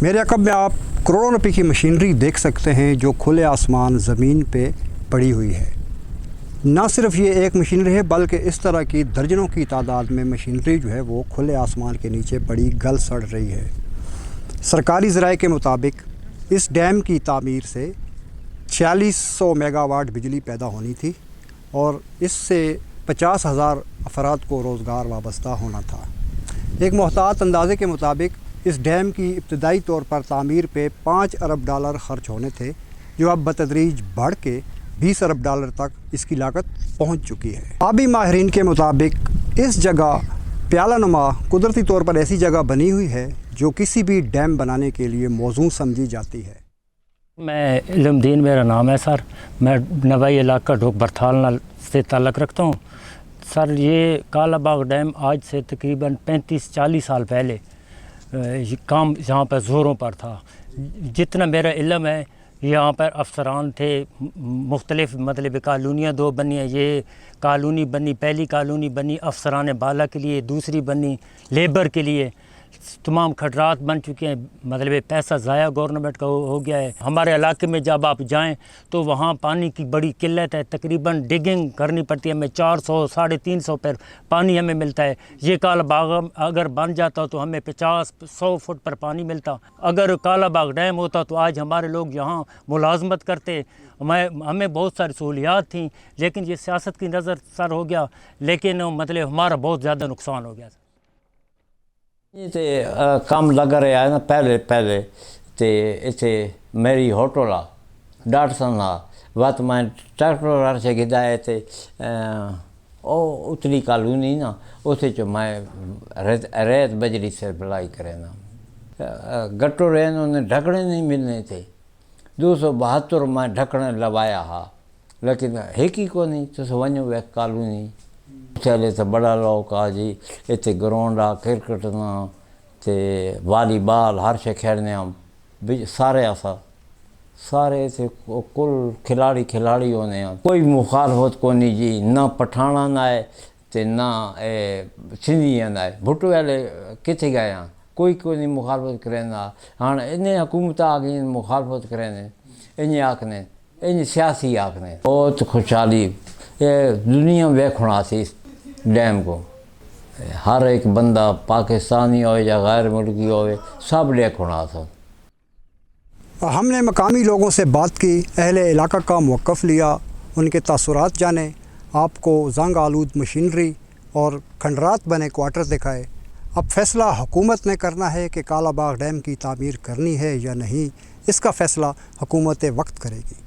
میرے عقب میں آپ کروڑوں روپے کی مشینری دیکھ سکتے ہیں جو کھلے آسمان زمین پہ پڑی ہوئی ہے۔ نہ صرف یہ ایک مشینری ہے بلکہ اس طرح کی درجنوں کی تعداد میں مشینری جو ہے وہ کھلے آسمان کے نیچے پڑی گل سڑ رہی ہے۔ سرکاری ذرائع کے مطابق اس ڈیم کی تعمیر سے 4600 میگا واٹ بجلی پیدا ہونی تھی اور اس سے 50,000 افراد کو روزگار وابستہ ہونا تھا۔ ایک محتاط اندازے کے مطابق اس ڈیم کی ابتدائی طور پر تعمیر پہ $5 ارب خرچ ہونے تھے، جو اب بتدریج بڑھ کے $20 ارب تک اس کی لاگت پہنچ چکی ہے۔ آبی ماہرین کے مطابق اس جگہ پیالہ نما قدرتی طور پر ایسی جگہ بنی ہوئی ہے جو کسی بھی ڈیم بنانے کے لیے موزوں سمجھی جاتی ہے۔ میں علم دین میرا نام ہے سر، میں نوائی علاقہ ڈھوک برتھال سے تعلق رکھتا ہوں۔ سر یہ کالا باغ ڈیم آج سے تقریباً 35-40 سال پہلے یہ کام یہاں پر زوروں پر تھا۔ جتنا میرا علم ہے یہاں پر افسران تھے، مختلف مطلب کالونیاں 2 بنی ہیں۔ یہ کالونی بنی، پہلی کالونی بنی افسران بالا کے لیے، دوسری بنی لیبر کے لیے۔ تمام کھڈرات بن چکے ہیں، مطلب پیسہ ضائع گورنمنٹ کا ہو گیا ہے۔ ہمارے علاقے میں جب آپ جائیں تو وہاں پانی کی بڑی قلت ہے، تقریباً ڈگنگ کرنی پڑتی ہے، ہمیں 400-350 پر پانی ہمیں ملتا ہے۔ یہ کالا باغ اگر بن جاتا تو ہمیں 50-100 فٹ پر پانی ملتا۔ اگر کالا باغ ڈیم ہوتا تو آج ہمارے لوگ یہاں ملازمت کرتے، ہمیں بہت ساری سہولیات تھیں، لیکن یہ سیاست کی نظر سر ہو گیا، لیکن مطلب ہمارا بہت زیادہ نقصان ہو گیا۔ یہ کام لگ رہا ہے نا پہلے تے اتنے میری ہوٹل آ ڈاٹسن آ وقت میں ٹریکٹر سے گدا ہے تے اتلی کالونی نا اتنے چو میں ریت بجری سے بلائی کرے نا گٹو رہے انہیں ڈھکنے نہیں ملنے تھے۔ 272 میں ڈھکنے لوایا ہا، لیکن ایک ہی کو نہیں تو ونجو وہ کالونی چلے تو بڑا لوگ آ جی اتنے گراؤنڈ آ کرکٹ نا تے والی بال ہر شے کھیلنے سارے آسا سارے تے کل کھلاڑی ہونے ہیں۔ کوئی مخالفت کو نہیں جی، نہ پٹھانا نہ ہے تے نہ سندھی نہ ہے۔ بھٹو والے کتنے گئے ہیں، کوئی نہیں مخالفت کرے نا۔ ہاں انہیں حکومت آ گئی مخالفت کرے انہیں آکھنے انہیں سیاسی آکھنے۔ بہت خوشحالی یہ دنیا ویکھنا سی اس ڈیم کو، ہر ایک بندہ پاکستانی ہوئے یا غیر ملکی ہوئے سب دیکھنا تھا۔ ہم نے مقامی لوگوں سے بات کی، اہل علاقہ کا موقف لیا، ان کے تاثرات جانے، آپ کو زنگ آلود مشینری اور کھنڈرات بنے کوارٹر دکھائے۔ اب فیصلہ حکومت نے کرنا ہے کہ کالا باغ ڈیم کی تعمیر کرنی ہے یا نہیں، اس کا فیصلہ حکومت وقت کرے گی۔